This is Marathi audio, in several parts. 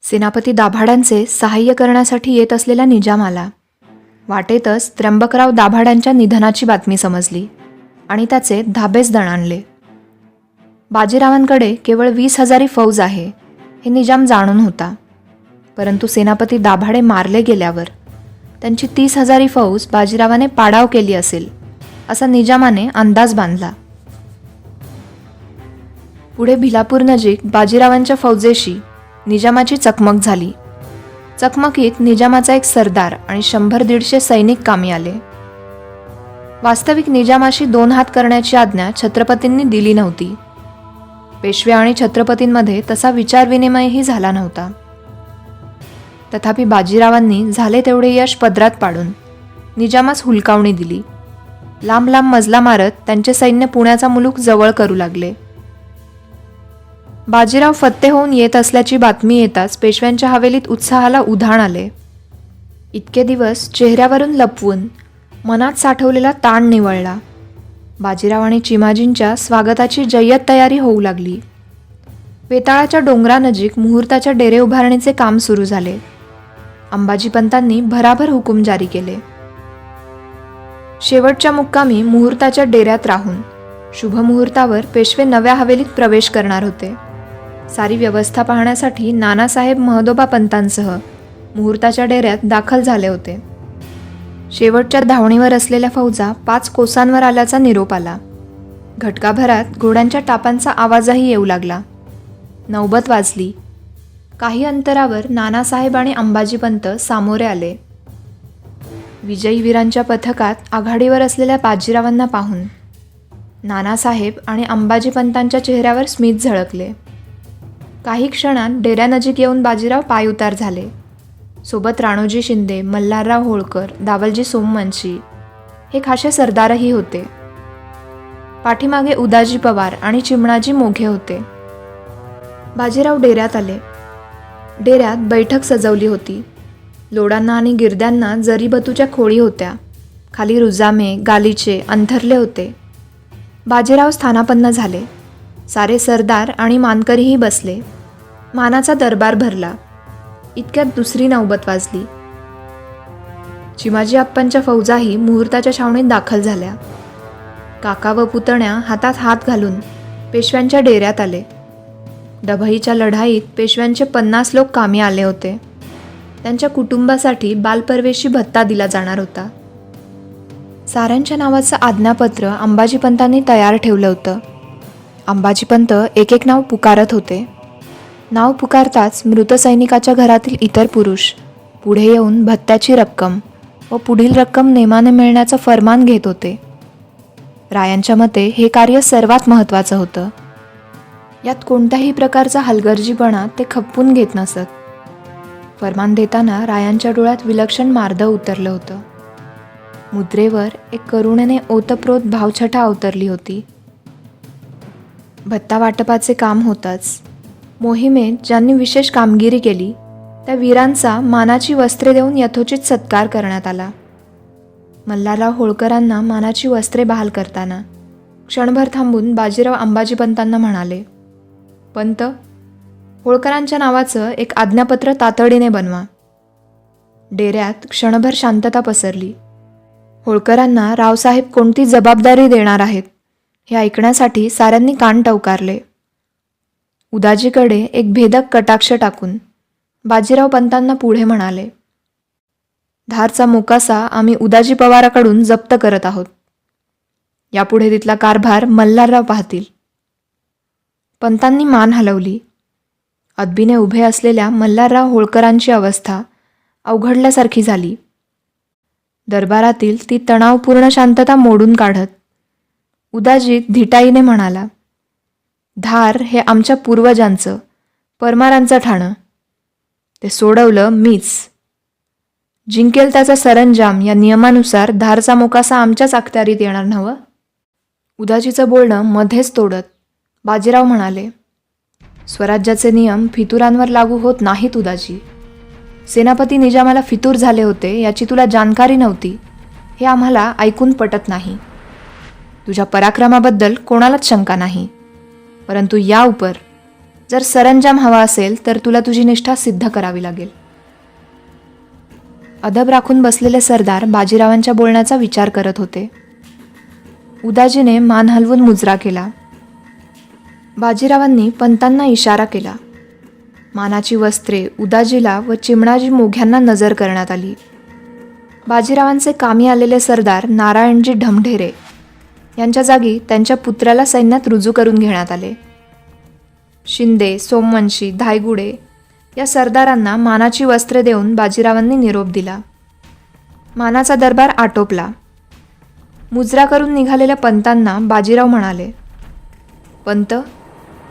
सेनापती दाभाडांचे सहाय्य करण्यासाठी येत असलेल्या निजामाला वाटेतच त्र्यंबकराव दाभाडांच्या निधनाची बातमी समजली आणि त्याचे धाबेच दणाणले. बाजीरावांकडे केवळ 20,000 फौज आहे हे निजाम जाणून होता, परंतु सेनापती दाभाडे मारले गेल्यावर त्यांची 30,000 फौज बाजीरावाने पाडाव केली असेल असा निजामाने अंदाज बांधला. पुढे भिलापूर नजीक बाजीरावांच्या फौजेशी निजामाची चकमक झाली. चकमकीत निजामाचा एक सरदार आणि 100-150 सैनिक कामी आले. वास्तविक निजामाशी 2 हात करण्याची आज्ञा छत्रपतींनी दिली नव्हती. पेशवे आणि छत्रपतींमध्ये तसा विचारविनिमयही झाला नव्हता. तथापि बाजीरावांनी झाले तेवढे यश पदरात पाडून निजामास हुलकावणी दिली. लांब लांब मजला मारत त्यांचे सैन्य पुण्याचा मुलूक जवळ करू लागले. बाजीराव फत्ते होऊन येत असल्याची बातमी येताच पेशव्यांच्या हवेलीत उत्साहाला उधाण आले. इतके दिवस चेहऱ्यावरून लपवून मनात साठवलेला ताण निवळला. बाजीराव आणि चिमाजींच्या स्वागताची जय्यत तयारी होऊ लागली. वेताळाच्या डोंगरानजीक मुहूर्ताच्या डेरे उभारणीचे काम सुरू झाले. अंबाजीपंतांनी भराभर हुकूम जारी केले. शेवटच्या मुक्कामी मुहूर्ताच्या डेऱ्यात राहून शुभमुहूर्तावर पेशवे नव्या हवेलीत प्रवेश करणार होते. सारी व्यवस्था पाहण्यासाठी नानासाहेब महदोबा पंतांसह मुहूर्ताच्या डेऱ्यात दाखल झाले होते. शेवटच्या धावणीवर असलेल्या फौजा 5 कोसांवर आल्याचा निरोप आला. घटकाभरात घोड्यांच्या टापांचा आवाजही येऊ लागला. नौबत वाजली. काही अंतरावर नानासाहेब आणि अंबाजीपंत सामोरे आले. विजयी वीरांच्या पथकात आघाडीवर असलेल्या बाजीरावांना पाहून नानासाहेब आणि अंबाजीपंतांच्या चेहऱ्यावर स्मित झळकले. काही क्षणात डेऱ्यानजीक येऊन बाजीराव पायउतार झाले. सोबत राणोजी शिंदे, मल्हारराव होळकर, दावलजी सोमवंशी हे खासे सरदारही होते. पाठीमागे उदाजी पवार आणि चिमणाजी मोघे होते. बाजीराव डेऱ्यात आले. डेऱ्यात बैठक सजवली होती. लोडांना आणि गिरद्यांना जरीबतूच्या खोळी होत्या. खाली रुजामे, गालीचे अंथरले होते. बाजीराव स्थानापन्न झाले. सारे सरदार आणि मानकरीही बसले. मानाचा दरबार भरला. इतक्यात दुसरी नौबत वाजली. चिमाजी आप्पांच्या फौजाही मुहूर्ताच्या छावणीत दाखल झाल्या. काका व पुतण्या हातात हात घालून पेशव्यांच्या डेऱ्यात आले. डभईच्या लढाईत पेशव्यांचे 50 लोक कामी आले होते. त्यांच्या कुटुंबासाठी बालपरवेशी भत्ता दिला जाणार होता. साऱ्यांच्या नावाचं आज्ञापत्र अंबाजीपंतांनी तयार ठेवलं होतं. अंबाजीपंत एक एक नाव पुकारत होते. नाव पुकारताच मृत सैनिकाच्या घरातील इतर पुरुष पुढे येऊन भत्त्याची रक्कम व पुढील रक्कम नेमाने मिळण्याचं फरमान घेत होते. रायांच्या मते हे कार्य सर्वात महत्त्वाचं होतं. यात कोणत्याही प्रकारचा हलगर्जीपणा ते खपवून घेत नसत. फरमान देताना रायांच्या डोळ्यात विलक्षण मार्द उतरलं होतं. मुद्रेवर एक करुणेने ओतप्रोत भावछटा अवतरली होती. भत्ता वाटपाचे काम होताच मोहिमेत ज्यांनी विशेष कामगिरी केली त्या वीरांचा मानाची वस्त्रे देऊन यथोचित सत्कार करण्यात आला. मल्हारराव होळकरांना मानाची वस्त्रे बहाल करताना क्षणभर थांबून बाजीराव अंबाजीपंतांना म्हणाले, पंत, होळकरांच्या नावाचं एक आज्ञापत्र तातडीने बनवा. डेऱ्यात क्षणभर शांतता पसरली. होळकरांना रावसाहेब कोणती जबाबदारी देणार आहेत हे ऐकण्यासाठी साऱ्यांनी कान टवकारले. उदाजीकडे एक भेदक कटाक्ष टाकून बाजीराव पंतांना पुढे म्हणाले, धारचा मोकासा आम्ही उदाजी पवाराकडून जप्त करत आहोत. यापुढे तिथला कारभार मल्हारराव पाहतील. पंतांनी मान हलवली. अदबीने उभे असलेल्या मल्हारराव होळकरांची अवस्था अवघडल्यासारखी झाली. दरबारातील ती तणावपूर्ण शांतता मोडून काढत उदाजी धिटाईने म्हणाला, धार हे आमच्या पूर्वजांचं, परमारांचं ठाणं. ते सोडवलं मीच. जिंकेल त्याचा सरंजाम या नियमानुसार धारचा मोकासा आमच्याच अखत्यारीत येणार नव्हं. उदाजीचं बोलणं मध्येच तोडत बाजीराव म्हणाले, स्वराज्याचे नियम फितुरांवर लागू होत नाहीत उदाजी. सेनापती निजामाला फितूर झाले होते याची तुला जानकारी नव्हती हे आम्हाला ऐकून पटत नाही. तुझ्या पराक्रमाबद्दल कोणालाच शंका नाही, परंतु या उपर जर सरंजाम हवा असेल तर तुला तुझी निष्ठा सिद्ध करावी लागेल. अदब राखून बसलेले सरदार बाजीरावांच्या बोलण्याचा विचार करत होते. उदाजीने मान हलवून मुजरा केला. बाजीरावांनी पंतांना इशारा केला. मानाची वस्त्रे उदाजीला व चिमणाजी मोघ्यांना नजर करण्यात आली. बाजीरावांचे कामी आलेले सरदार नारायणजी ढमढेरे यांच्या जागी त्यांच्या पुत्राला सैन्यात रुजू करून घेण्यात आले. शिंदे, सोमवंशी, धायगुडे या सरदारांना मानाची वस्त्रे देऊन बाजीरावांनी निरोप दिला. मानाचा दरबार आटोपला. मुजरा करून निघालेल्या पंतांना बाजीराव म्हणाले, पंत,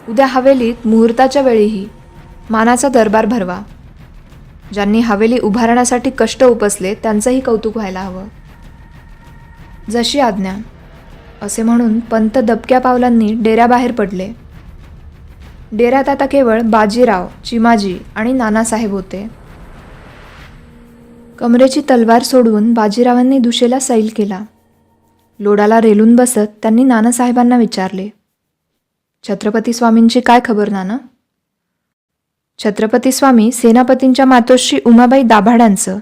उद्या हवेलीत मुहूर्ताच्या वेळीही मानाचा दरबार भरवा. ज्यांनी हवेली उभारण्यासाठी कष्ट उपसले त्यांचंही कौतुक व्हायला हवं. जशी आज्ञा, असे म्हणून पंत दबक्या पावलांनी डेऱ्याबाहेर पडले. डेऱ्यात आता केवळ बाजीराव, चिमाजी आणि नानासाहेब होते. कमरेची तलवार सोडवून बाजीरावांनी दुशेला सैल केला. लोडाला रेलून बसत त्यांनी नानासाहेबांना विचारले, छत्रपती स्वामींची काय खबर नाना? छत्रपती स्वामी सेनापतींच्या मातोश्री उमाबाई दाभाड्यांचं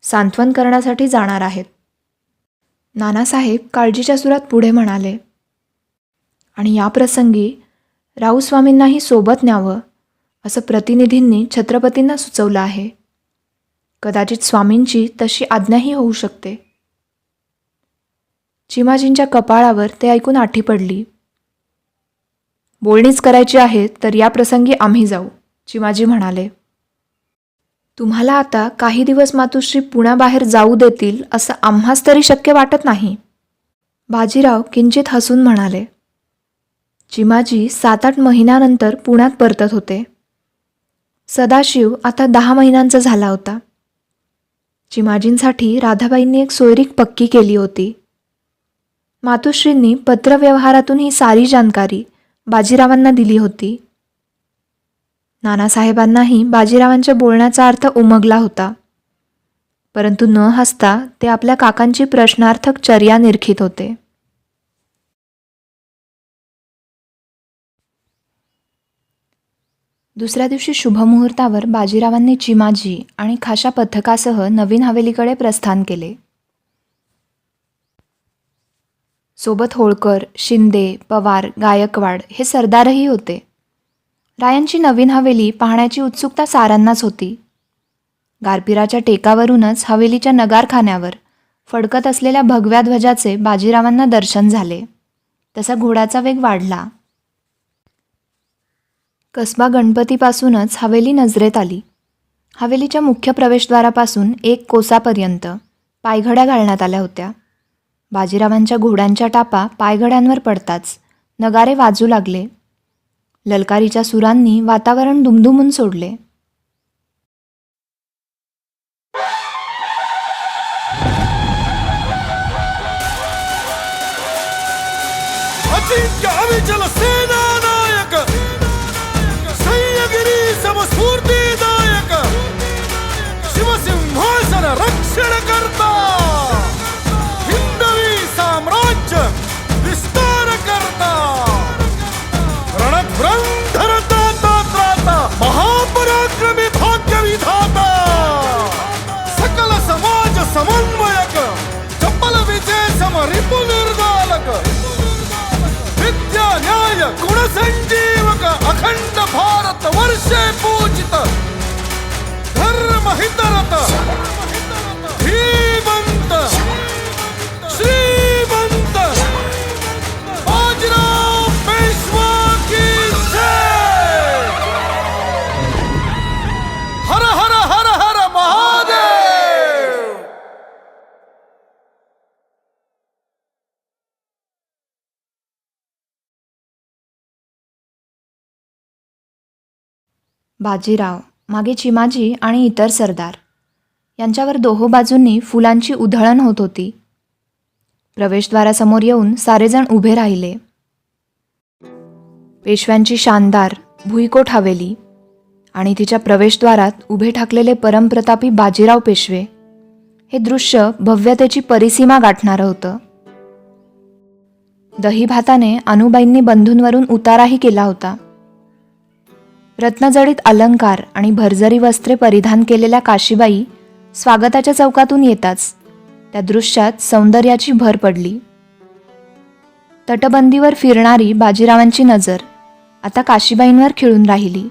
सांत्वन करण्यासाठी जाणार आहेत. नानासाहेब काळजीच्या सुरात पुढे म्हणाले, आणि या प्रसंगी राऊस्वामींनाही सोबत न्यावं असं प्रतिनिधींनी छत्रपतींना सुचवलं आहे. कदाचित स्वामींची तशी आज्ञाही होऊ शकते. चिमाजींच्या कपाळावर ते ऐकून आठी पडली. बोलणीच करायची आहे तर या प्रसंगी आम्ही जाऊ, चिमाजी म्हणाले. तुम्हाला आता काही दिवस मातोश्री पुण्याबाहेर जाऊ देतील असं आम्हास तरी शक्य वाटत नाही. बाजीराव किंचित हसून म्हणाले. चिमाजी 7-8 महिन्यानंतर पुण्यात परतत होते. सदाशिव आता 10 महिन्यांचा झाला होता. चिमाजींसाठी राधाबाईंनी एक सोयरीक पक्की केली होती. मातोश्रींनी पत्रव्यवहारातून ही सारी जानकारी बाजीरावांना दिली होती. नानासाहेबांनाही बाजीरावांच्या बोलण्याचा अर्थ उमगला होता, परंतु न हसता ते आपल्या काकांची प्रश्नार्थक चर्या निरखित होते. दुसऱ्या दिवशी शुभमुहूर्तावर बाजीरावांनी चिमाजी आणि खाशा पथकासह नवीन हवेलीकडे प्रस्थान केले. सोबत होळकर, शिंदे, पवार, गायकवाड हे सरदारही होते. रायांची नवीन हवेली पाहण्याची उत्सुकता साऱ्यांनाच होती. गारपिराच्या टेकावरूनच हवेलीच्या नगारखान्यावर फडकत असलेल्या भगव्या ध्वजाचे बाजीरावांना दर्शन झाले. तसा घोड्याचा वेग वाढला. कसबा गणपतीपासूनच हवेली नजरेत आली. हवेलीच्या मुख्य प्रवेशद्वारापासून 1 कोसापर्यंत पायघड्या घालण्यात आल्या होत्या. बाजीरावांच्या घोड्यांच्या टापा पायघड्यांवर पडताच नगारे वाजू लागले. ललकारीच्या सुरांनी वातावरण दुमदुमून सोडले. अजिंक्य अविचल सेनानायक, सह्यागिरी समस्फूर्तिदायक, शिवसिंहासन रक्षणकर्ता, हिंदवी साम्राज्य विस्तारकर्ता, रणध्वरंधरता त्राता, महापराक्रमी भाग्यविधाता, सकल समाज समन्वयक, चपल विजय सम रिपुनिर्दालक, विद्या न्याय गुणसंजीवक, अखंड भारत वर्षे पूजित, धर्म हितरत, धीमंत, श्रीमंत बाजीराव पेशवा की जय. हर हर हर हर महादेव. बाजीराव, मागे चिमाजी आणि इतर सरदार यांच्यावर दोहो बाजूंनी फुलांची उधळण होत होती. प्रवेशद्वारासमोर येऊन सारेजण उभे राहिले. पेशव्यांची शानदार भुईकोट हवेली आणि तिच्या प्रवेशद्वारात उभे ठाकलेले परमप्रतापी बाजीराव पेशवे हे दृश्य भव्यतेची परिसीमा गाठणारं होतं. दही भाताने अनुबाईंनी बंधूंवरून उताराही केला होता. रत्नजडित अलंकार आणि भरजरी वस्त्रे परिधान केलेल्या काशीबाई स्वागताच्या चौकातून येताच त्या दृश्यात सौंदर्याची भर पडली. तटबंदीवर फिरणारी बाजीरावांची नजर आता काशीबाईंवर खिळून राहिली.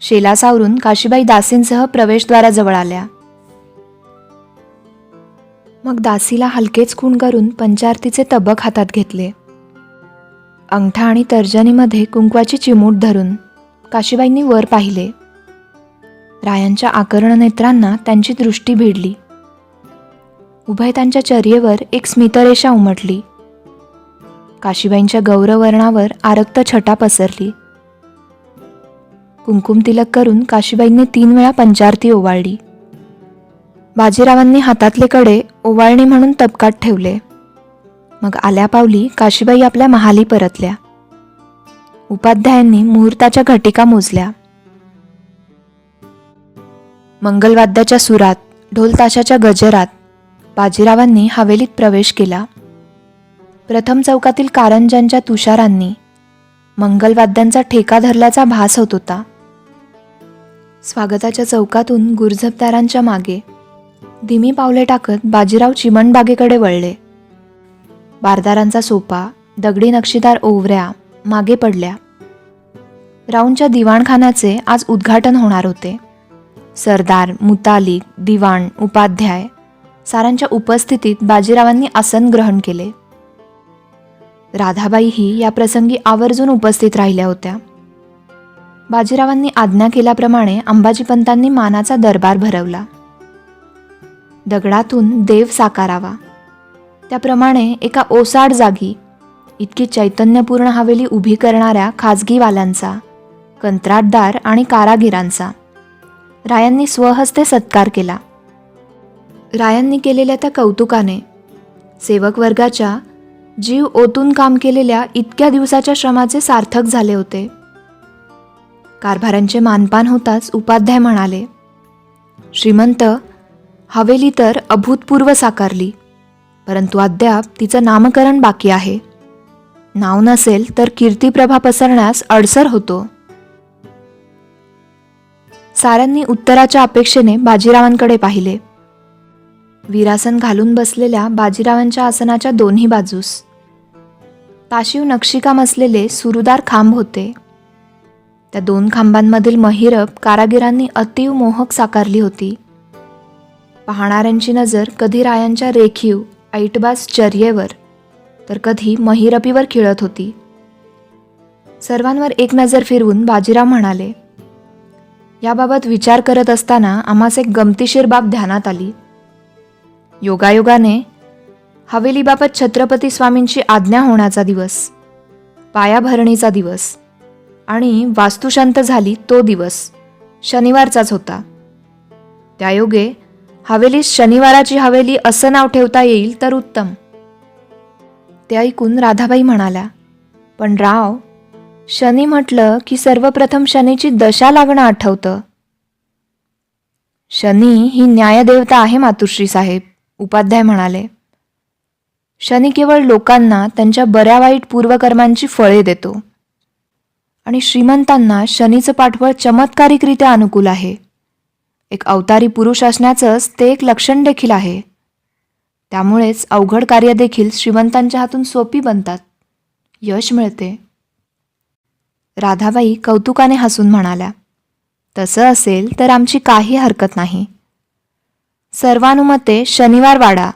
शेला सावरून काशीबाई दासींसह प्रवेशद्वाराजवळ आल्या. मग दासीला हलकेच खून करून पंचारतीचे तबक हातात घेतले. अंगठा आणि तर्जनीमध्ये कुंकवाची चिमूट धरून काशीबाईंनी वर पाहिले. रायांच्या आकर्ण नेत्रांना त्यांची दृष्टी भिडली. उभयतांच्या चर्येवर एक स्मितरेषा उमटली. काशीबाईंच्या गौरवर्णावर आरक्त छटा पसरली. कुंकुम तिलक करून काशीबाईंनी 3 वेळा पंचारती ओवाळली. बाजीरावांनी हातातले कडे ओवाळणी म्हणून तबकात ठेवले. मग आल्या पावली काशीबाई आपल्या महाली परतल्या. उपाध्यायांनी मुहूर्ताच्या घटिका मोजल्या. मंगलवाद्याच्या सुरात, ढोलताशाच्या गजरात बाजीरावांनी हवेलीत प्रवेश केला. प्रथम चौकातील कारंज्यांच्या तुषारांनी मंगलवाद्यांचा ठेका धरल्याचा भास होत होता. स्वागताच्या चौकातून गुरझपदारांच्या मागे धीमी पावले टाकत बाजीराव चिमणबागेकडे वळले. बारदारांचा सोपा, दगडी नक्षीदार ओवऱ्या मागे पडल्या. राऊंडच्या दिवाणखान्याचे आज उद्घाटन होणार होते. सरदार, मुतालिक, दिवाण, उपाध्याय सारांच्या उपस्थितीत बाजीरावांनी आसन ग्रहण केले. राधाबाईही या प्रसंगी आवर्जून उपस्थित राहिल्या होत्या. बाजीरावांनी आज्ञा केल्याप्रमाणे अंबाजीपंतांनी मानाचा दरबार भरवला. दगडातून देव साकारावा त्याप्रमाणे एका ओसाड जागी इतकी चैतन्यपूर्ण हवेली उभी करणाऱ्या खाजगीवाल्यांचा, कंत्राटदार आणि कारागिरांचा रायांनी स्वहस्ते सत्कार केला. रायांनी केलेल्या त्या कौतुकाने सेवक वर्गाच्या जीव ओतून काम केलेल्या इतक्या दिवसाच्या श्रमाचे सार्थक झाले होते. कारभारांचे मानपान होताच उपाध्याय म्हणाले, श्रीमंत, हवेली तर अभूतपूर्व साकारली, परंतु अद्याप तिचं नामकरण बाकी आहे. नाव नसेल तर कीर्तिप्रभा पसरण्यास अडसर होतो. साऱ्यांनी उत्तराच्या अपेक्षेने बाजीरावांकडे पाहिले. वीरासन घालून बसलेल्या बाजीरावांच्या आसनाच्या दोन्ही बाजूस ताशीव नक्षीकाम असलेले सुरुदार खांब होते. त्या 2 खांबांमधील महिरप कारागिरांनी अतीव मोहक साकारली होती. पाहणाऱ्यांची नजर कधी रायांच्या रेखीव ऐटबाज चर्येवर तर कधी महिरपीवर खिळत होती. सर्वांवर एक नजर फिरवून बाजीराव म्हणाले, याबाबत विचार करत असताना आम्हास एक गमतीशीर बाब ध्यानात आली. योगायोगाने हवेलीबाबत छत्रपती स्वामींची आज्ञा होण्याचा दिवस, पायाभरणीचा दिवस आणि वास्तुशांत झाली तो दिवस शनिवारचाच होता. त्यायोगे हवेलीस शनिवाराची हवेली असं नाव ठेवता येईल तर उत्तम. ते ऐकून राधाबाई म्हणाल्या, पण राव, शनी म्हटलं की सर्वप्रथम शनीची दशा लागणं आठवतं. शनी ही न्यायदेवता आहे मातुश्री साहेब, उपाध्याय म्हणाले. शनी केवळ लोकांना त्यांच्या बऱ्या वाईट पूर्वकर्मांची फळे देतो आणि श्रीमंतांना शनीचं पाठबळ चमत्कारिकरित्या अनुकूल आहे. एक अवतारी पुरुष असण्याचंच ते एक लक्षण देखील आहे. त्यामुळेच अवघड कार्य देखील श्रीमंतांच्या हातून सोपी बनतात, यश मिळते. राधाबाई कौतुकाने हसून म्हणाल्या, तसं असेल तर आमची काही हरकत नाही. सर्वानुमते शनिवार वाडा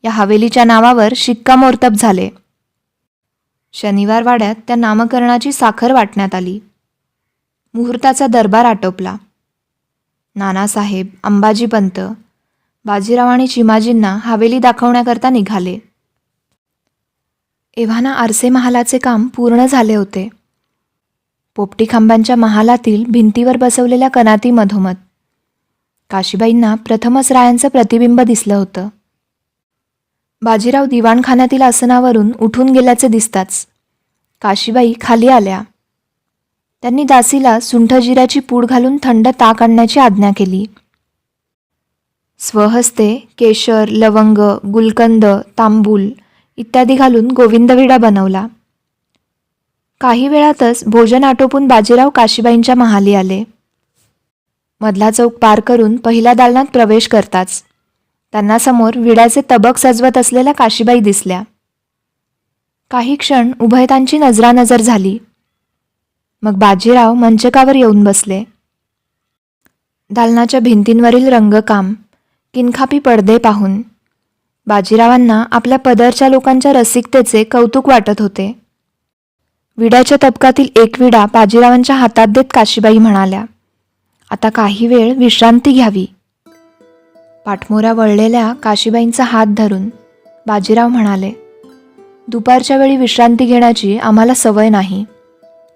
या हवेलीच्या नावावर शिक्कामोर्तब झाले. शनिवार वाड्यात त्या नामकरणाची साखर वाटण्यात आली. मुहूर्ताचा दरबार आटोपला. नानासाहेब, अंबाजीपंत, बाजीराव आणि चिमाजींना हवेली दाखवण्याकरता निघाले. एव्हाना आरसे महालाचे काम पूर्ण झाले होते. पोपटी खांबांच्या महालातील भिंतीवर बसवलेल्या कनाती मधोमध काशीबाईंना प्रथमच रायांचं प्रतिबिंब दिसलं होतं. बाजीराव दिवाणखान्यातील आसनावरून उठून गेल्याचे दिसताच काशीबाई खाली आल्या. त्यांनी दासीला सुंठजिऱ्याची पूड घालून थंड ताक आणण्याची आज्ञा केली. स्वहस्ते केशर, लवंग, गुलकंद, तांबूल इत्यादी घालून गोविंदविडा बनवला. काही वेळातच भोजन आटोपून बाजीराव काशीबाईंच्या महाली आले. मधला चौक पार करून पहिल्या दालनात प्रवेश करताच त्यांना समोर विड्याचे तबक सजवत असलेल्या काशीबाई दिसल्या. काही क्षण उभयतांची नजरानजर झाली. मग बाजीराव मंचकावर येऊन बसले. दालनाच्या भिंतींवरील रंगकाम, किनखापी पडदे पाहून बाजीरावांना आपल्या पदरच्या लोकांच्या रसिकतेचे कौतुक वाटत होते. विड्याच्या तबकातील एक विडा बाजीरावांच्या हातात देत काशीबाई म्हणाल्या, आता काही वेळ विश्रांती घ्यावी. पाठमोऱ्या वळलेल्या काशीबाईंचा हात धरून बाजीराव म्हणाले, दुपारच्या वेळी विश्रांती घेण्याची आम्हाला सवय नाही.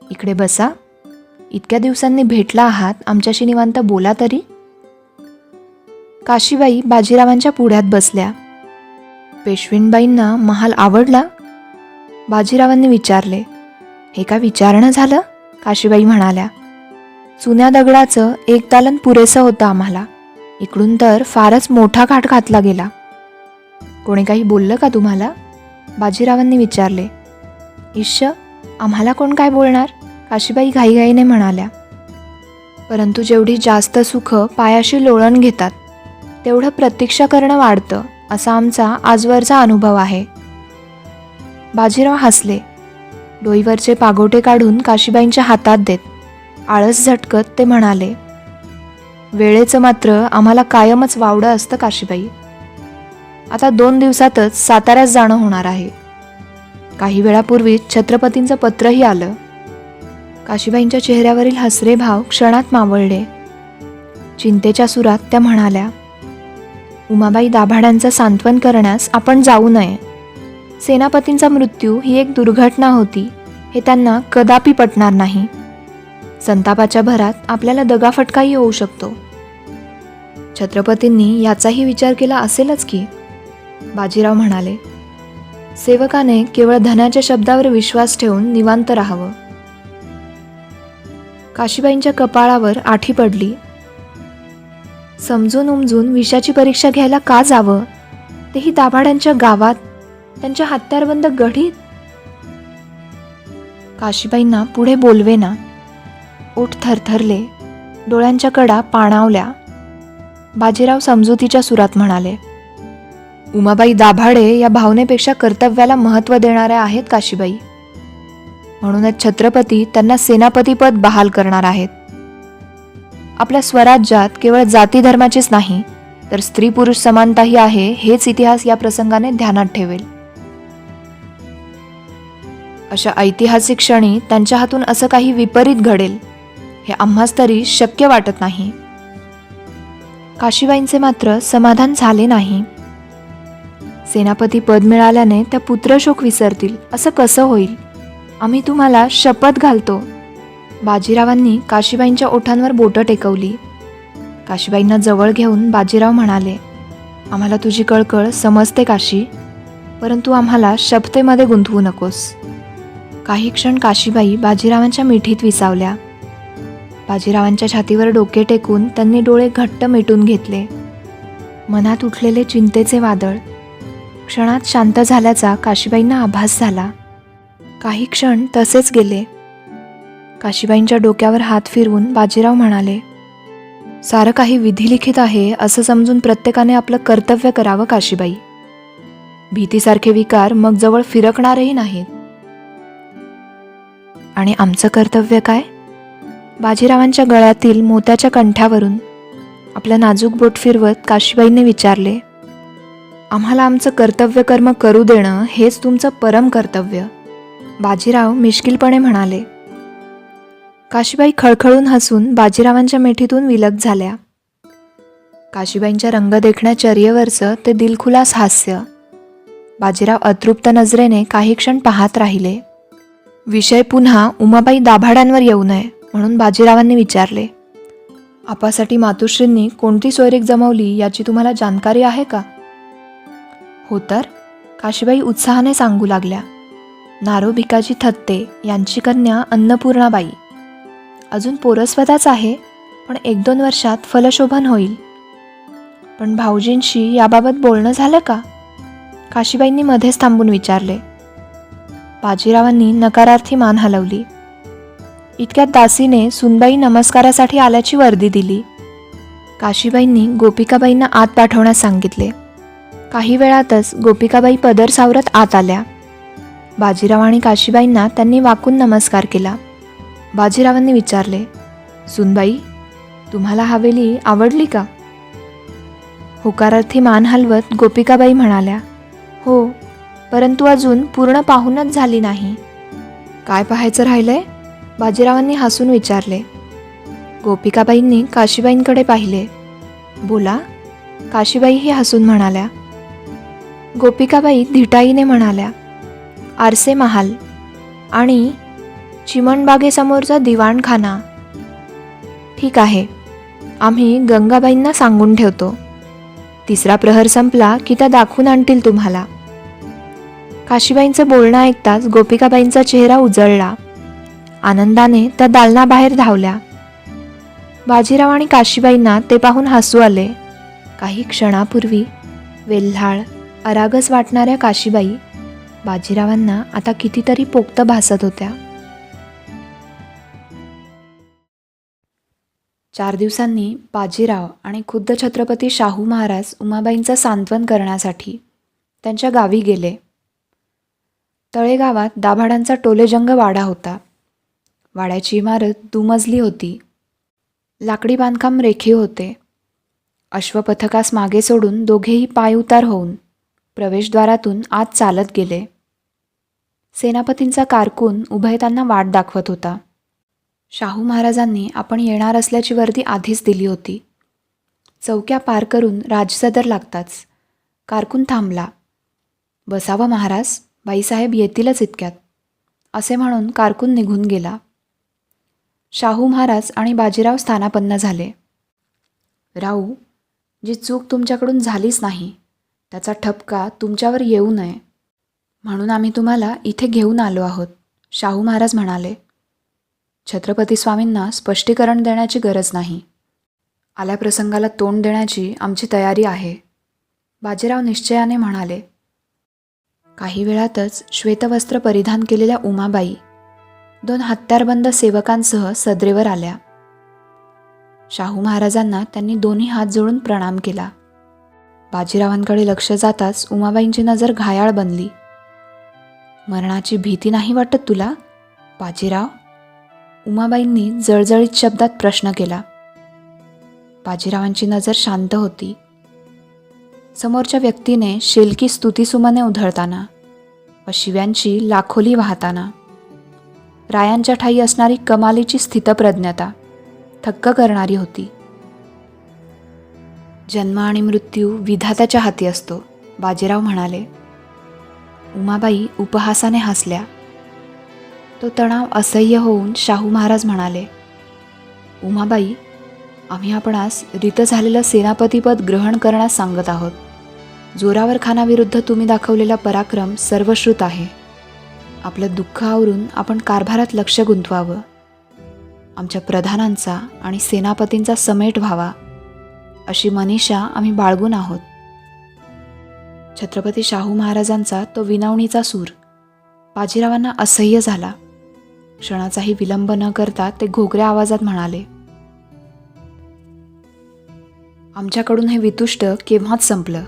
इकडे बसा. इतक्या दिवसांनी भेटला आहात, आमच्याशी निवांत बोला तरी. काशीबाई बाजीरावांच्या पुढ्यात बसल्या. पेशवींबाईंना महाल आवडला? बाजीरावांनी विचारले. हे का विचारणं झालं? काशीबाई म्हणाल्या, चुन्या दगडाचं एक दालन पुरेसं होतं आम्हाला. इकडून तर फारच मोठा घाट घातला गेला. कोणी काही बोललं का तुम्हाला? बाजीरावांनी विचारले. इश्श, आम्हाला कोण काय बोलणार? काशीबाई घाईघाईने म्हणाल्या. परंतु जेवढी जास्त सुख पायाशी लोळण घेतात तेवढं प्रतीक्षा करणं वाढतं, असा आमचा आजवरचा अनुभव आहे. बाजीराव हसले. डोईवरचे पागोटे काढून काशीबाईंच्या हातात देत आळस झटकत ते म्हणाले, वेळेचं मात्र आम्हाला कायमच वावडं असतं काशीबाई. आता 2 दिवसातच साताऱ्यात जाणं होणार आहे. काही वेळापूर्वीच छत्रपतींचं पत्रही आलं. काशीबाईंच्या चेहऱ्यावरील हसरे भाव क्षणात मावळले. चिंतेच्या सुरात त्या म्हणाल्या, उमाबाई दाभाड्यांचं सांत्वन करण्यास आपण जाऊ नये. सेनापतींचा मृत्यू ही एक दुर्घटना होती हे त्यांना कदापि पटणार नाही. संतापाच्या भरात आपल्याला दगाफटकाही होऊ शकतो. छत्रपतींनी याचाही विचार केला असेलच की. बाजीराव म्हणाले, सेवकाने केवळ धनाच्या शब्दावर विश्वास ठेवून निवांत राहावं. काशीबाईंच्या कपाळावर आठी पडली. समजून उमजून विषाची परीक्षा घ्यायला का जावं, तेही दाभाड्यांच्या गावात, त्यांच्या हत्यारबंद गढीत? काशीबाईंना पुढे बोलवेना. ओठ थरथरले, डोळ्यांच्या कडा पाणावल्या. बाजीराव समजुतीच्या सुरात म्हणाले, उमाबाई दाभाडे या भावनेपेक्षा कर्तव्याला महत्त्व देणाऱ्या आहेत काशीबाई. म्हणूनच छत्रपती त्यांना सेनापतीपद बहाल करणार आहेत. आपल्या स्वराज्यात केवळ जाती धर्माचीच नाही तर स्त्री पुरुष समानताही आहे, हेच इतिहास या प्रसंगाने ध्यानात ठेवेल. अशा ऐतिहासिक क्षणी त्यांच्या हातून असं काही विपरीत घडेल हे आम्हास तरी शक्य वाटत नाही. काशीबाईंचे मात्र समाधान झाले नाही. सेनापती पद मिळाल्याने त्या पुत्रशोक विसरतील असं कसं होईल? आम्ही तुम्हाला शपथ घालतो. बाजीरावांनी काशीबाईंच्या ओठांवर बोटं टेकवली. काशीबाईंना जवळ घेऊन बाजीराव म्हणाले, आम्हाला तुझी कळकळ समजते काशी, परंतु आम्हाला शपथेमध्ये गुंतवू नकोस. काही क्षण काशीबाई बाजीरावांच्या मिठीत विसावल्या. बाजीरावांच्या छातीवर डोके टेकून त्यांनी डोळे घट्ट मिटून घेतले. मनात उठलेले चिंतेचे वादळ क्षणात शांत झाल्याचा काशीबाईंना आभास झाला. काही क्षण तसेच गेले. काशीबाईंच्या डोक्यावर हात फिरवून बाजीराव म्हणाले, सारं काही विधिलिखित आहे असं समजून प्रत्येकाने आपलं कर्तव्य करावं काशीबाई. भीतीसारखे विकार मग जवळ फिरकणारही नाहीत. आणि आमचं कर्तव्य काय? बाजीरावांच्या गळ्यातील मोत्याच्या कंठ्यावरून आपलं नाजूक बोट फिरवत काशीबाईंनी विचारले, आम्हाला आमचं कर्तव्य कर्म करू देणं हेच तुमचं परम कर्तव्य. बाजीराव मिश्किलपणे म्हणाले. काशीबाई खळखळून हसून बाजीरावांच्या मिठीतून विलग झाल्या. काशीबाईंच्या रंग देखण्या चर्येवरचं ते दिलखुलास हास्य बाजीराव अतृप्त नजरेने काही क्षण पाहत राहिले. विषय पुन्हा उमाबाई दाभाड्यांवर येऊ नये म्हणून बाजीरावांनी विचारले, आपासाठी मातुश्रींनी कोणती सोयरीक जमवली याची तुम्हाला जाणकारी आहे का? हो तर, काशीबाई उत्साहाने सांगू लागल्या. नारो भिकाजी थत्ते यांची कन्या अन्नपूर्णाबाई. अजून पोरस्वताच आहे, पण 1-2 वर्षात फलशोभन होईल. पण भाऊजींशी याबाबत बोलणं झालं का? काशीबाईंनी मध्येच थांबून विचारले. बाजीरावांनी नकारार्थी मान हलवली. इतक्यात दासीने सुनबाई नमस्कारासाठी आल्याची वर्दी दिली. काशीबाईंनी गोपिकाबाईंना आत पाठवण्यास सांगितले. काही वेळातच गोपिकाबाई पदर सावरत आत आल्या. बाजीराव आणि काशीबाईंना त्यांनी वाकून नमस्कार केला. बाजीरावांनी विचारले, सुनबाई, तुम्हाला हवेली आवडली का? होकारार्थी मान हलवत गोपिकाबाई म्हणाल्या, हो, परंतु अजून पूर्ण पाहूनच झाली नाही. काय पाहायचं राहिलंय? बाजीरावांनी हसून विचारले. गोपिकाबाईंनी काशीबाईंकडे पाहिले. बोला, काशीबाईही हसून म्हणाल्या. गोपिकाबाई धिटाईने म्हणाल्या, आरसे महाल आणि चिमणबागेसमोरचा दिवाणखाना. ठीक आहे, आम्ही गंगाबाईंना सांगून ठेवतो. तिसरा प्रहर संपला की त्या दाखवून आणतील तुम्हाला. काशीबाईंचं बोलणं ऐकताच गोपिकाबाईंचा चेहरा उजळला. आनंदाने त्या दालनाबाहेर धावल्या. बाजीराव आणि काशीबाईंना ते पाहून हसू आले. काही क्षणापूर्वी वेल्हाळ अरागस वाटणाऱ्या काशीबाई बाजीरावांना आता कितीतरी पोक्त भासत होत्या. 4 दिवसांनी बाजीराव आणि खुद्द छत्रपती शाहू महाराज उमाबाईंचं सांत्वन करण्यासाठी त्यांच्या गावी गेले. तळेगावात दाभाडांचा टोलेजंग वाडा होता. वाड्याची इमारत दुमजली होती. लाकडी बांधकाम रेखीव होते. अश्वपथकास मागे सोडून दोघेही पाय उतार होऊन प्रवेशद्वारातून आत चालत गेले. सेनापतींचा कारकून उभय त्यांना वाट दाखवत होता. शाहू महाराजांनी आपण येणार असल्याची वर्दी आधीच दिली होती. चौक्या पार करून राजसदर लागताच कारकून थांबला. बसावं महाराज, बाईसाहेब येतीलच इतक्यात, असे म्हणून कारकून निघून गेला. शाहू महाराज आणि बाजीराव स्थानापन्न झाले. राऊ, जी चूक तुमच्याकडून झालीच नाही त्याचा ठपका तुमच्यावर येऊ नये म्हणून आम्ही तुम्हाला इथे घेऊन आलो आहोत, शाहू महाराज म्हणाले. छत्रपती स्वामींना स्पष्टीकरण देण्याची गरज नाही. आल्या प्रसंगाला तोंड देण्याची आमची तयारी आहे, बाजीराव निश्चयाने म्हणाले. काही वेळातच श्वेतवस्त्र परिधान केलेल्या उमाबाई 2 हत्यारबंद सेवकांसह सदरेवर आल्या. शाहू महाराजांना त्यांनी दोन्ही हात जोडून प्रणाम केला. बाजीरावांकडे लक्ष जाताच उमाबाईंची नजर घायाळ बनली. मरणाची भीती नाही वाटत तुला, बाजीराव? उमाबाईंनी जळजळीत शब्दात प्रश्न केला. बाजीरावांची नजर शांत होती. समोरच्या व्यक्तीने शेलकी स्तुतीसुमने उधळताना व शिव्यांची लाखोली वाहताना रायांच्या ठायी असणारी कमालीची स्थितप्रज्ञता थक्क करणारी होती. जन्म आणि मृत्यू विधात्याच्या हाती असतो, बाजीराव म्हणाले. उमाबाई उपहासाने हसल्या. तो तणाव असह्य होऊन शाहू महाराज म्हणाले, उमाबाई, आम्ही आपणास रित झालेलं सेनापतीपद ग्रहण करण्यास सांगत आहोत. जोरावर खानाविरुद्ध तुम्ही दाखवलेला पराक्रम सर्वश्रुत आहे. आपलं दुःख आवरून आपण कारभारात लक्ष गुंतवावं. आमच्या प्रधानांचा आणि सेनापतींचा समेट व्हावा अशी मनीषा आम्ही बाळगून आहोत. छत्रपती शाहू महाराजांचा तो विनवणीचा सूर बाजीरावांना असह्य झाला. क्षणाचाही विलंब न करता ते घोगऱ्या आवाजात म्हणाले, आमच्याकडून हे वितुष्ट केव्हाच संपलं.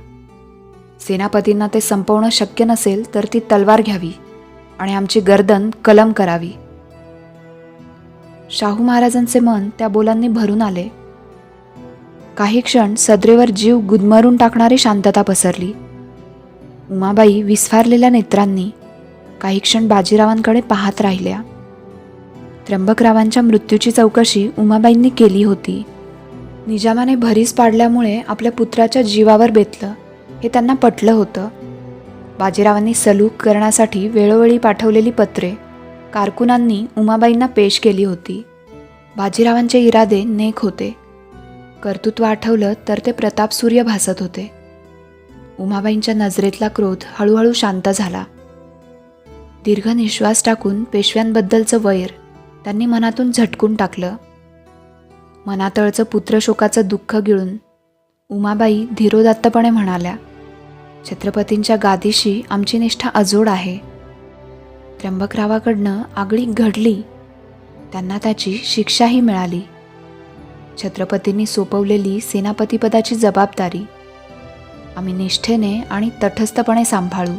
सेनापतींना ते संपवणं शक्य नसेल तर ती तलवार घ्यावी आणि आमची गर्दन कलम करावी. शाहू महाराजांचे मन त्या बोलांनी भरून आले. काही क्षण सदरेवर जीव गुदमरून टाकणारी शांतता पसरली. उमाबाई विस्फारलेल्या नेत्रांनी काही क्षण बाजीरावांकडे पाहत राहिल्या. त्र्यंबकरावांच्या मृत्यूची चौकशी उमाबाईंनी केली होती. निजामाने भरीस पाडल्यामुळे आपल्या पुत्राच्या जीवावर बेतलं हे त्यांना पटलं होतं. बाजीरावांनी सलूक करण्यासाठी वेळोवेळी पाठवलेली पत्रे कारकुनांनी उमाबाईंना पेश केली होती. बाजीरावांचे इरादे नेक होते. कर्तृत्व आठवलं तर ते प्रतापसूर्य भासत होते. उमाबाईंच्या नजरेतला क्रोध हळूहळू शांत झाला. दीर्घ निश्वास टाकून पेशव्यांबद्दलचं वैर त्यांनी मनातून झटकून टाकलं. मनातळचं पुत्रशोकाचं दुःख गिळून उमाबाई धीरोदात्तपणे म्हणाल्या, छत्रपतींच्या गादीशी आमची निष्ठा अजोड आहे. त्र्यंबकरावाकडनं आगळी घडली, त्यांना त्याची शिक्षाही मिळाली. छत्रपतींनी सोपवलेली सेनापतीपदाची जबाबदारी आम्ही निष्ठेने आणि तटस्थपणे सांभाळू.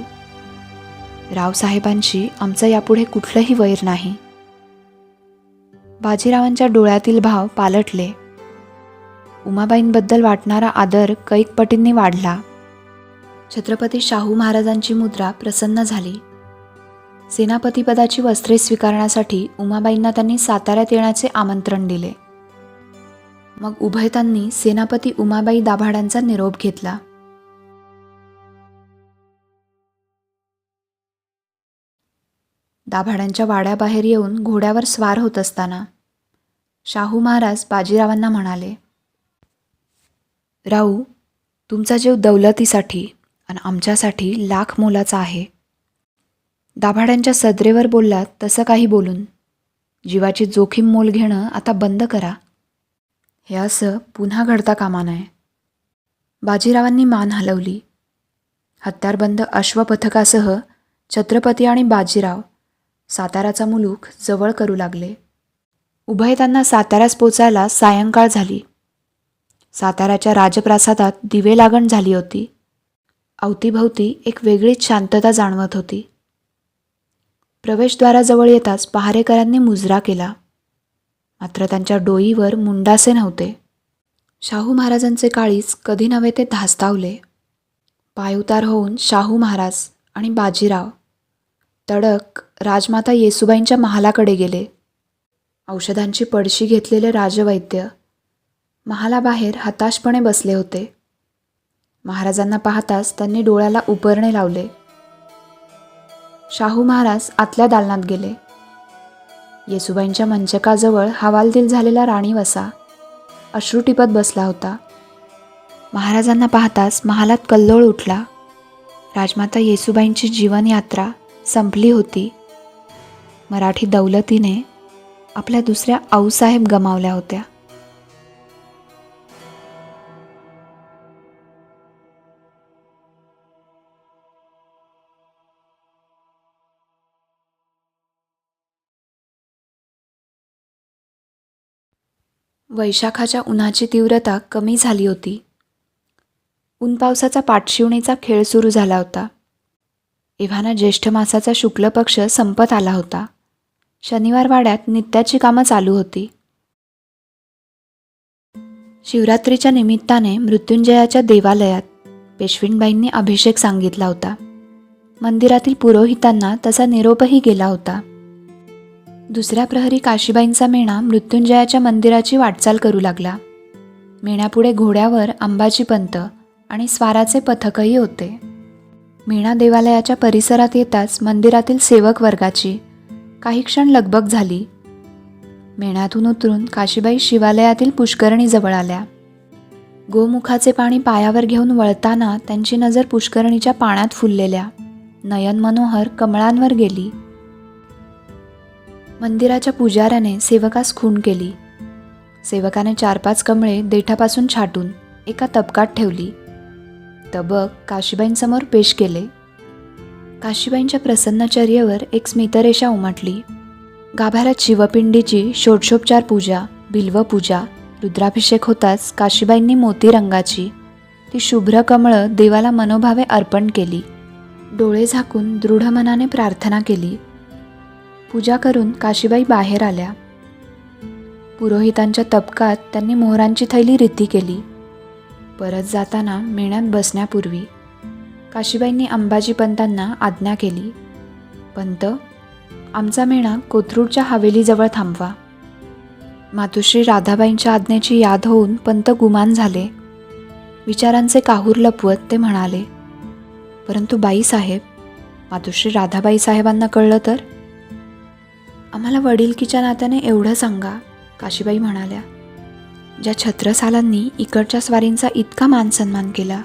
रावसाहेबांशी आमचं यापुढे कुठलंही वैर नाही. बाजीरावांच्या डोळ्यातील भाव पालटले. उमाबाईंबद्दल वाटणारा आदर कैक पटींनी वाढला. छत्रपती शाहू महाराजांची मुद्रा प्रसन्न झाली. सेनापतीपदाची वस्त्रे स्वीकारण्यासाठी उमाबाईंना त्यांनी साताऱ्यात येण्याचे आमंत्रण दिले. मग उभयतांनी सेनापती उमाबाई दाभाडांचा निरोप घेतला. दाभाडांच्या वाड्याबाहेर येऊन घोड्यावर स्वार होत असताना शाहू महाराज बाजीरावांना म्हणाले, राऊ, तुमचा जीव दौलतीसाठी आणि आमच्यासाठी लाख मोलाचा आहे. दाभाड्यांच्या सदरेवर बोललात तसं काही बोलून जीवाची जोखीम मोल घेणं आता बंद करा. हे असं पुन्हा घडता कामा नये. बाजीरावांनी मान हलवली. हत्यारबंद अश्वपथकासह छत्रपती आणि बाजीराव साताराचा मुलूख जवळ करू लागले. उभय त्यांना साताऱ्यास पोचायला सायंकाळ झाली. साताऱ्याच्या राजप्रासादात दिवे लागण झाली होती. अवतीभवती एक वेगळीच शांतता जाणवत होती. प्रवेशद्वाराजवळ येताच पहारेकरांनी मुजरा केला. मात्र त्यांच्या डोईवर मुंडासे नव्हते. शाहू महाराजांचे काळीज कधी नव्हे ते धास्तावले. पायउतार होऊन शाहू महाराज आणि बाजीराव तडक राजमाता येसूबाईंच्या महालाकडे गेले. औषधांची पडशी घेतलेले राजवैद्य महालाबाहेर हताशपणे बसले होते. महाराजांना पाहताच त्यांनी डोळ्याला उपरणे लावले. शाहू महाराज आतल्या दालनात गेले. येसूबाईंच्या मंचकाजवळ हवालदिल झालेला राणीवसा अश्रू टिपत बसला होता. महाराजांना पाहताच महालात कल्लोळ उठला. राजमाता येसूबाईंची जीवनयात्रा संपली होती. मराठी दौलतीने आपल्या दुसऱ्या आऊसाहेब गमावल्या होत्या. वैशाखाच्या उन्हाची तीव्रता कमी झाली होती. ऊन पावसाचा पाठशिवणीचा खेळ सुरू झाला होता. एव्हाना ज्येष्ठ मासाचा शुक्ल पक्ष संपत आला होता. शनिवार वाड्यात नित्याची कामं चालू होती. शिवरात्रीच्या निमित्ताने मृत्युंजयाच्या देवालयात पेशवीणबाईंनी अभिषेक सांगितला होता. मंदिरातील पुरोहितांना तसा निरोपही गेला होता. दुसऱ्या प्रहरी काशीबाईंचा मेणा मृत्युंजयाच्या मंदिराची वाटचाल करू लागला. मेण्यापुढे घोड्यावर अंबाजीपंत आणि स्वाराचे पथकही होते. मेणा देवालयाच्या परिसरात येताच मंदिरातील सेवक वर्गाची काही क्षण लगबग झाली. मेण्यातून उतरून काशीबाई शिवालयातील पुष्करणीजवळ आल्या. गोमुखाचे पाणी पायावर घेऊन वळताना त्यांची नजर पुष्करणीच्या पाण्यात फुललेल्या नयन मनोहर कमळांवर गेली. मंदिराच्या पुजाऱ्याने सेवकास खूण केली. सेवकाने 4-5 कमळे देठापासून छाटून एका तबकात ठेवली. तबक काशीबाईंसमोर पेश केले. काशीबाईंच्या प्रसन्नचर्येवर एक स्मितरेषा उमटली. गाभाऱ्यात शिवपिंडीची षोडशोपचार पूजा, बिल्वपूजा, रुद्राभिषेक होताच काशीबाईंनी मोती रंगाची ती शुभ्र कमळं देवाला मनोभावे अर्पण केली. डोळे झाकून दृढ मनाने प्रार्थना केली. पूजा करून काशीबाई बाहेर आल्या. पुरोहितांच्या तबकात त्यांनी मोहरांची थैली रिती केली. परत जाताना मेण्यात बसण्यापूर्वी काशीबाईंनी अंबाजीपंतांना आज्ञा केली, पंत, आमचा मेणा कोथरूडच्या हवेलीजवळ थांबवा. मातोश्री राधाबाईंच्या आज्ञेची याद होऊन पंत गुमान झाले. विचारांचे काहूर लपवत ते म्हणाले, परंतु बाईसाहेब, मातोश्री राधाबाई साहेबांना कळलं तर? आम्हाला वडीलकीच्या नात्याने एवढं सांगा, काशीबाई म्हणाल्या. ज्या छत्रसालांनी इकडच्या स्वारींचा इतका मानसन्मान केला,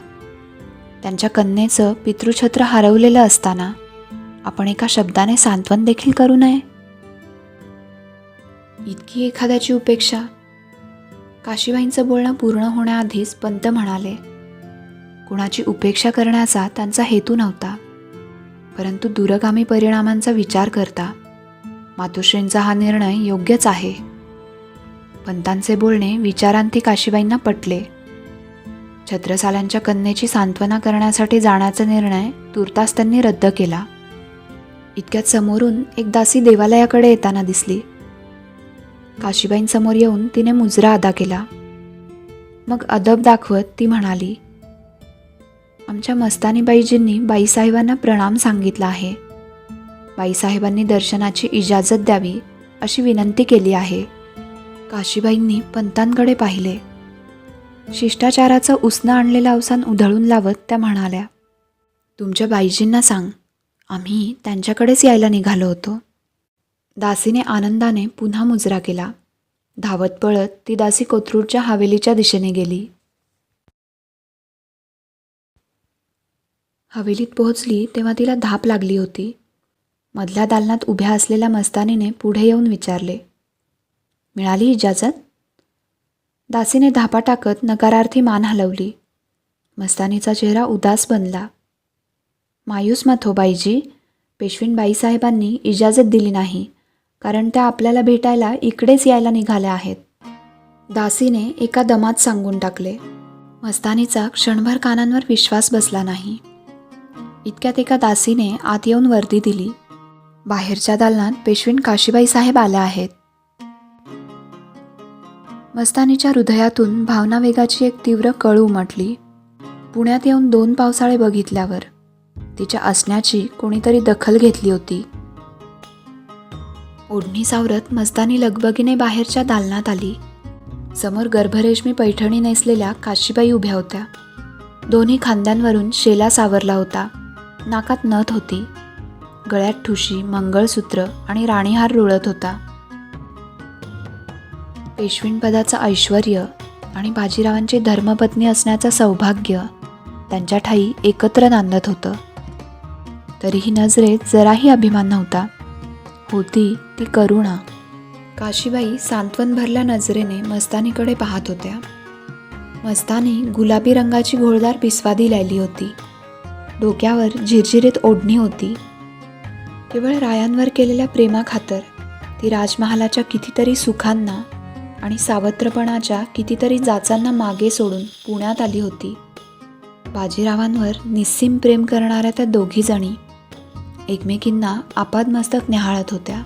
त्यांच्या कन्येचं पितृछत्र हरवलेलं असताना आपण एका शब्दाने सांत्वन देखील करू नये? इतकी एखाद्याची उपेक्षा? काशीबाईंचं बोलणं पूर्ण होण्याआधीच पंत म्हणाले, कुणाची उपेक्षा करण्याचा त्यांचा हेतू नव्हता. परंतु दूरगामी परिणामांचा विचार करता मातोश्रींचा हा निर्णय योग्यच आहे. पंतांचे बोलणे विचारांती काशीबाईंना पटले. छत्रसालांच्या कन्येची सांत्वना करण्यासाठी जाण्याचा निर्णय तूर्तास त्यांनी रद्द केला. इतक्यात समोरून एक दासी देवालयाकडे येताना दिसली. काशीबाईंसमोर येऊन तिने मुजरा अदा केला. मग अदब दाखवत ती म्हणाली, आमच्या मस्तानीबाईजींनी बाईसाहेबांना प्रणाम सांगितला आहे. बाईसाहेबांनी दर्शनाची इजाजत द्यावी अशी विनंती केली आहे. काशीबाईंनी पंतांकडे पाहिले. शिष्टाचाराचं उसनं आणलेलं अवसान उधळून लावत त्या म्हणाल्या, तुमच्या बाईजींना सांग, आम्ही त्यांच्याकडेच यायला निघालो होतो. दासीने आनंदाने पुन्हा मुजरा केला. धावत पळत ती दासी कोथरूडच्या हवेलीच्या दिशेने गेली. हवेलीत पोहोचली तेव्हा तिला धाप लागली होती. मधल्या दालनात उभ्या असलेल्या मस्तानीने पुढे येऊन विचारले, मिळाली इजाजत? दासीने धापा टाकत नकारार्थी मान हलवली. मस्तानीचा चेहरा उदास बनला. मायूस मत हो बाईजी, पेशवीन बाईसाहेबांनी इजाजत दिली नाही, कारण त्या आपल्याला भेटायला इकडेच यायला निघाल्या आहेत. दासीने एका दमात सांगून टाकले. मस्तानीचा क्षणभर कानांवर विश्वास बसला नाही. इतक्यात एका दासीने आत येऊन वर्दी दिली. बाहेरच्या दालनात पेशवीन काशीबाई साहेब आल्या आहेत. मस्तानीच्या हृदयातून भावनावेगाची एक तीव्र कळ उमटली. पुण्यात येऊन 2 पावसाळे बघितल्यावर तिच्या असण्याची कोणीतरी दखल घेतली होती. ओढणी सावरत मस्तानी लगबगीने बाहेरच्या दालनात आली. समोर गर्भरेशमी पैठणी नेसलेल्या काशीबाई उभ्या होत्या. दोन्ही खांद्यांवरून शेला सावरला होता. नाकात नथ होती. गळ्यात ठुशी, मंगळसूत्र आणि राणीहार रुळत होता. पेशवीणपदाचं ऐश्वर्य आणि बाजीरावांची धर्मपत्नी असण्याचं सौभाग्य त्यांच्या ठायी एकत्र नांदत होतं. तरीही नजरेत जराही अभिमान नव्हता. होती ती करुणा. काशीबाई सांत्वन भरल्या नजरेने मस्तानीकडे पाहत होत्या. मस्तानी गुलाबी रंगाची घोळदार पिसवादी लायली होती. डोक्यावर झिरझिरीत ओढणी होती. केवळ रायांवर केलेल्या प्रेमाखातर ती राजमहालाच्या कितीतरी सुखांना आणि सावत्रपणाच्या कितीतरी जाचांना मागे सोडून पुण्यात आली होती. बाजीरावांवर निस्सीम प्रेम करणाऱ्या त्या दोघी जणी एकमेकींना आपादमस्तक न्याहाळत होत्या.